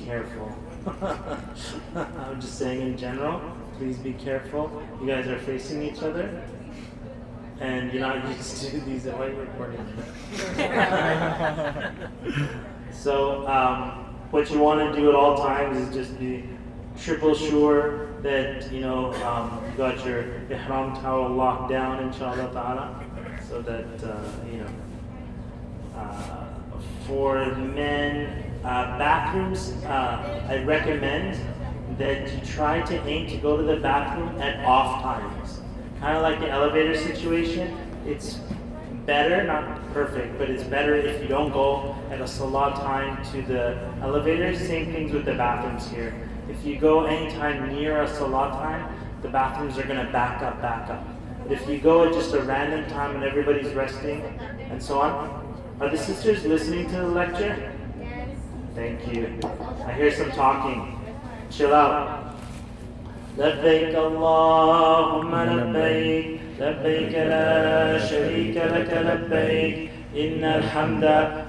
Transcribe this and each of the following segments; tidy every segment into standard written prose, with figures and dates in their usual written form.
careful. I'm just saying in general, please be careful. You guys are facing each other, and you're not used to these. Why are you recording? So, what you want to do at all times is just be triple sure that you got your ihram towel locked down, inshallah ta'ala, so that for men, bathrooms, I recommend that you try to aim to go to the bathroom at off times. Kind of like the elevator situation, it's better, not perfect, but it's better if you don't go at a salah time to the elevators. Same things with the bathrooms here. If you go anytime near a salah time, the bathrooms are going to back up. But if you go at just a random time when everybody's resting and so on, are the sisters listening to the lecture? Thank you. I hear some talking. Chill out. لبيك اللهم لبيك لبيك لا شريك لك لبيك إن الحمد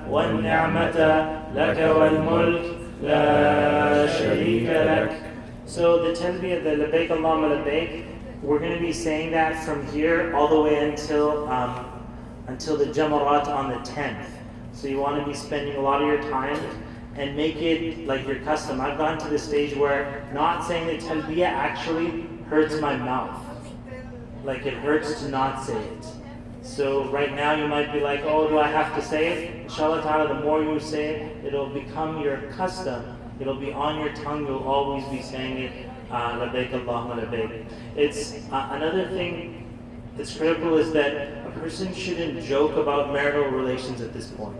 والنعمة لك والملك لا شريك لك. So the talbiyah, the لبيك اللهم لبيك, we're going to be saying that from here all the way until the Jamarat on the 10th. So you want to be spending a lot of your time and make it like your custom. I've gotten to the stage where not saying the talbiyah actually hurts my mouth. Like it hurts to not say it. So right now you might be like, oh, do I have to say it? Inshallah ta'ala, the more you say it, it'll become your custom. It'll be on your tongue. You'll always be saying it. Labbaik Allahumma labbaik. It's another thing that's critical is that a person shouldn't joke about marital relations at this point.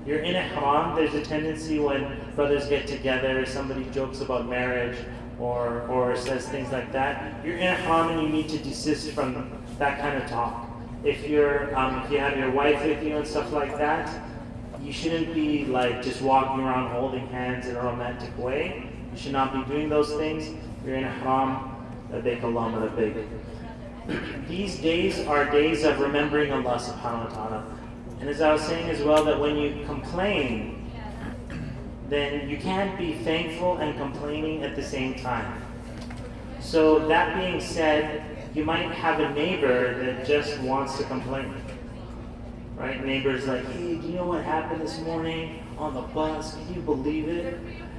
You're in ihram, there's a tendency when brothers get together, somebody jokes about marriage or says things like that. You're in ihram and you need to desist from that kind of talk. If you have your wife with you and stuff like that, you shouldn't be like just walking around holding hands in a romantic way. You should not be doing those things. You're in ihram, labbaik Allahumma labbaik. These days are days of remembering Allah subhanahu wa ta'ala. And as I was saying as well, that when you complain, then you can't be thankful and complaining at the same time. So that being said, you might have a neighbor that just wants to complain. Right? Neighbor's like, hey, do you know what happened this morning on the bus? Can you believe it?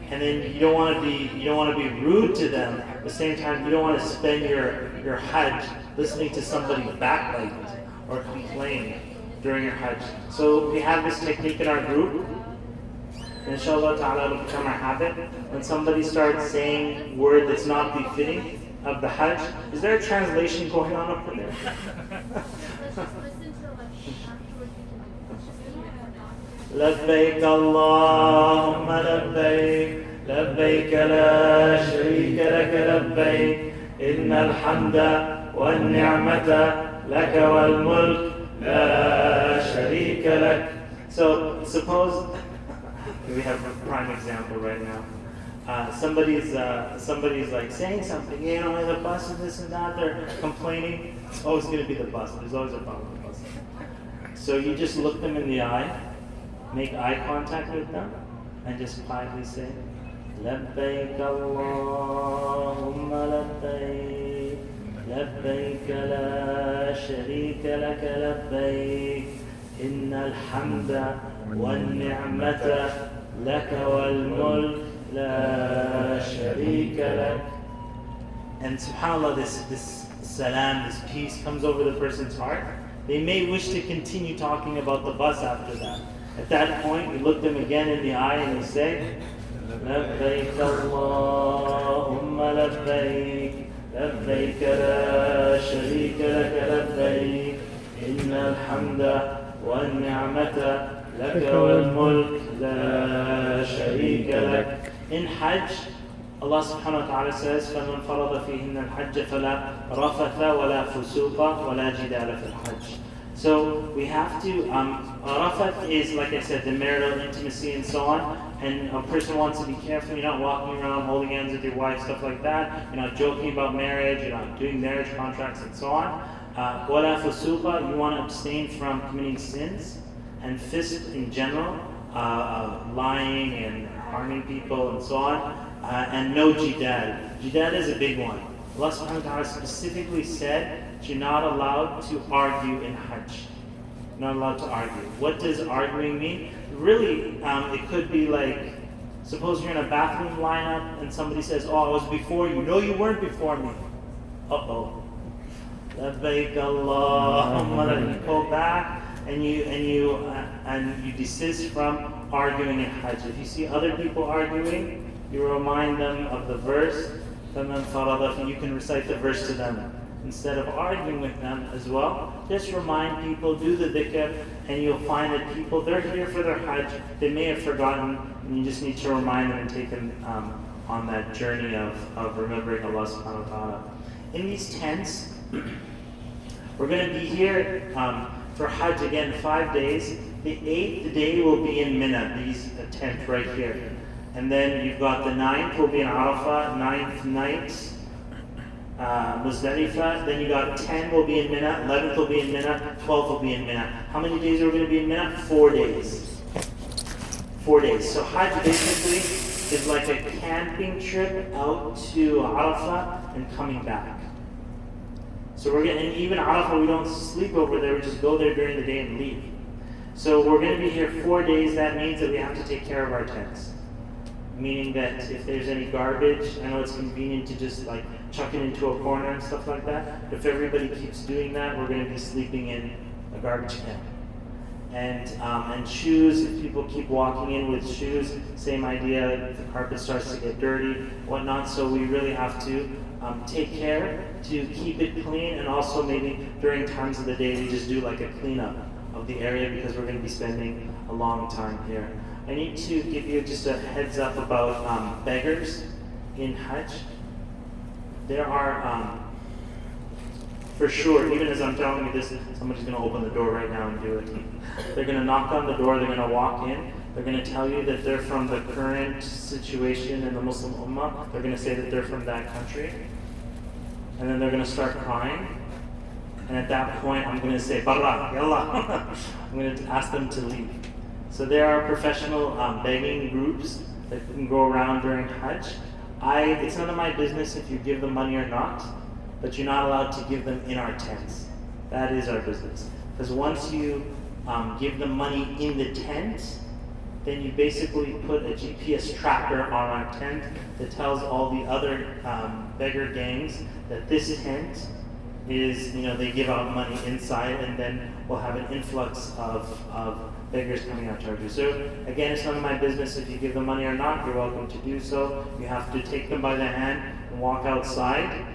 And then you don't want to be rude to them. At the same time, you don't want to spend your Hajj listening to somebody backbite or complain during your Hajj. So we have this technique in our group. Inshallah ta'ala, it'll become a habit. When somebody starts saying a word that's not befitting of the Hajj, is there a translation going on up there? لبيك اللهم لبيك لبيك لا شريك لك لبيك إن الحمد والنعمة لك والملك لا شريك لك. So suppose we have a prime example right now. Somebody's like saying something, the bus and this and that, they're complaining. It's always going to be the bus. There's always a problem with the bus. So you just look them in the eye, make eye contact with them, and just quietly say, لبيك اللهم لبيك لبيك لا شريك لك لبيك إن الحمد والنعمة لك والملك لا شريك لك. And subhanAllah, this salam, this peace comes over the person's heart. They may wish to continue talking about the bus after that. At that point, you look them again in the eye and you say, لبيك اللهم لبيك لبيك لا شريك لك لبيك إن الحمد والنعمة لك والملك لا شريك لك. In Hajj, Allah subhanahu wa ta'ala says, فَمَنْ فَرَضَ فِيهِنَّ الْحَجَّ فَلَا رَفَثَ وَلَا فُسُوقَ وَلَا جِدَالَ فِي الْحَجِّ. So we have to, rafath is, like I said, the marital intimacy and so on. And a person wants to be careful. You're not walking around holding hands with your wife, stuff like that. You're not joking about marriage. You're not doing marriage contracts and so on. Wala fusuqa, you want to abstain from committing sins. And fisq in general, lying and harming people and so on. And no jidal. Jidal is a big one. Allah subhanahu wa ta'ala specifically said you're not allowed to argue in Hajj. You're not allowed to argue. What does arguing mean? Really, it could be like, suppose you're in a bathroom lineup and somebody says, oh, I was before you. No, you weren't before me. Uh-oh. Labbaik Allahumma. You go back and you desist from arguing in Hajj. If you see other people arguing, you remind them of the verse. You can recite the verse to them. Instead of arguing with them as well, just remind people, do the dhikr, and you'll find that people, they're here for their Hajj. They may have forgotten, and you just need to remind them and take them on that journey of remembering Allah subhanahu wa ta'ala. In these tents, we're going to be here for Hajj again 5 days. The 8th day will be in Mina, these tent right here. And then you've got the 9th will be in Arafah, 9th night, Muzdalifah. Then you got 10 will be in Mina, 11th will be in Mina, 12th will be in Mina. How many days are we going to be in Mina? 4 days. 4 days. So Hajj basically is like a camping trip out to Arafah and coming back. So we're going to, and even Arafah, we don't sleep over there, we just go there during the day and leave. So we're going to be here 4 days. That means that we have to take care of our tents. Meaning that if there's any garbage, I know it's convenient to just like chuck it into a corner and stuff like that. But if everybody keeps doing that, we're going to be sleeping in a garbage can. And shoes, if people keep walking in with shoes, same idea. The carpet starts to get dirty, whatnot. So we really have to take care to keep it clean, and also maybe during times of the day we just do like a cleanup of the area because we're going to be spending a long time here. I need to give you just a heads up about beggars in Hajj. There are, for sure, even as I'm telling you this, somebody's going to open the door right now and do it. They're going to knock on the door, they're going to walk in, they're going to tell you that they're from the current situation in the Muslim Ummah. They're going to say that they're from that country. And then they're going to start crying. And at that point, I'm going to say, Barra, Yallah. I'm going to ask them to leave. So there are professional begging groups that can go around during Hajj. It's none of my business if you give them money or not, but you're not allowed to give them in our tents. That is our business. Because once you give them money in the tent, then you basically put a GPS tracker on our tent that tells all the other beggar gangs that this tent is, they give out money inside, and then we'll have an influx of beggars coming out to our So again, it's none of my business if you give them money or not. You're welcome to do so. You have to take them by the hand and walk outside,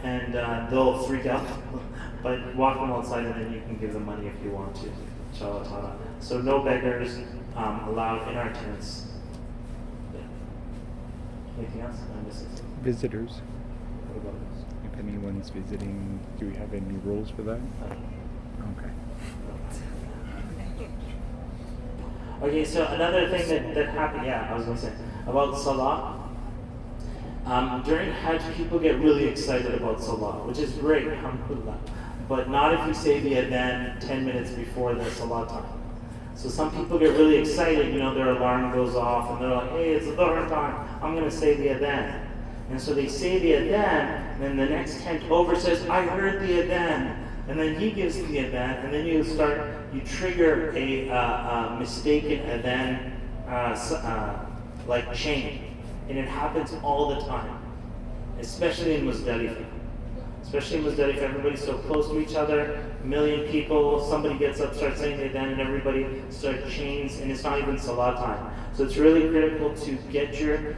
and they'll freak out. But walk them outside, and then you can give them money if you want to. Inshallah ta'ala. So no beggars allowed in our tents. Yeah. Anything else? I missed it. Visitors. What about this? If anyone's visiting, do we have any rules for that? Okay. Okay, so another thing that happened, I was going to say, about Salah. During Hajj, people get really excited about Salah, which is great, alhamdulillah. But not if you say the adhan 10 minutes before the Salah time. So some people get really excited, their alarm goes off, and they're like, hey, it's the Dhuhr time, I'm going to say the adhan. And so they say the adhan, and then the next tent over says, I heard the adhan. And then he gives the adhan, and then you trigger a mistaken adhan like chain. And it happens all the time, especially in Muzdalifah. Everybody's so close to each other, a million people, somebody gets up, starts saying the adhan, and everybody starts chains, and it's not even Salah time. So it's really critical to get your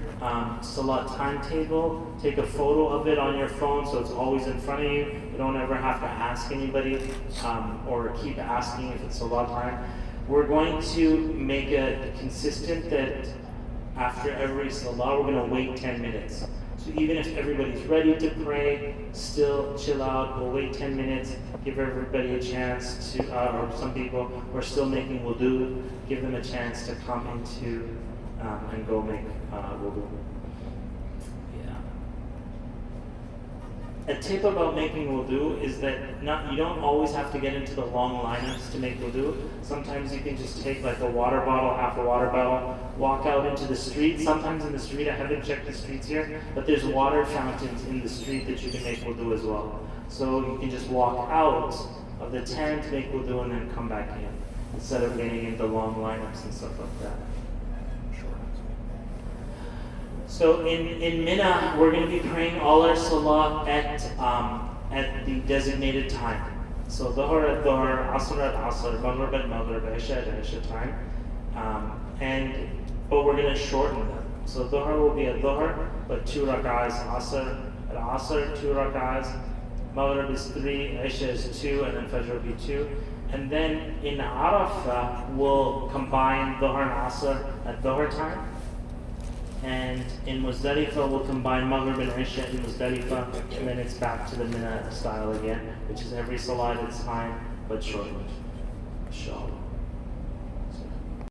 Salah timetable, take a photo of it on your phone so it's always in front of you. You don't ever have to ask anybody or keep asking if it's Salah time. We're going to make it consistent that after every Salah, we're going to wait 10 minutes. So even if everybody's ready to pray, still chill out, we'll wait 10 minutes, give everybody a chance to, or some people who are still making wudu, give them a chance to come into and go make wudu. Yeah. a tip about making wudu is that you don't always have to get into the long lineups to make wudu. Sometimes you can just take like a water bottle, half a water bottle, walk out into the street. Sometimes in the street, I haven't checked the streets here, but there's water fountains in the street that you can make wudu as well. So you can just walk out of the tent, make wudu, and then come back in, instead of getting into long lineups and stuff like that. So in Mina, we're going to be praying all our salah at the designated time. So Dhuhr at Dhuhr, Asr at Asr, Maghrib at Maghrib, Isha at Isha time. But we're going to shorten them. So Dhuhr will be at Dhuhr, but 2 rak'ahs. Asr at Asr, 2 rak'ahs. Maghrib is 3, Isha is 2, and then Fajr will be 2. And then in Arafah, we'll combine Dhuhr and Asr at Dhuhr time. And in Muzdalifah, we'll combine Maghrib and Isha in Muzdalifah, and then it's back to the Mina style again, which is every salah at its time, but shortened. Inshallah.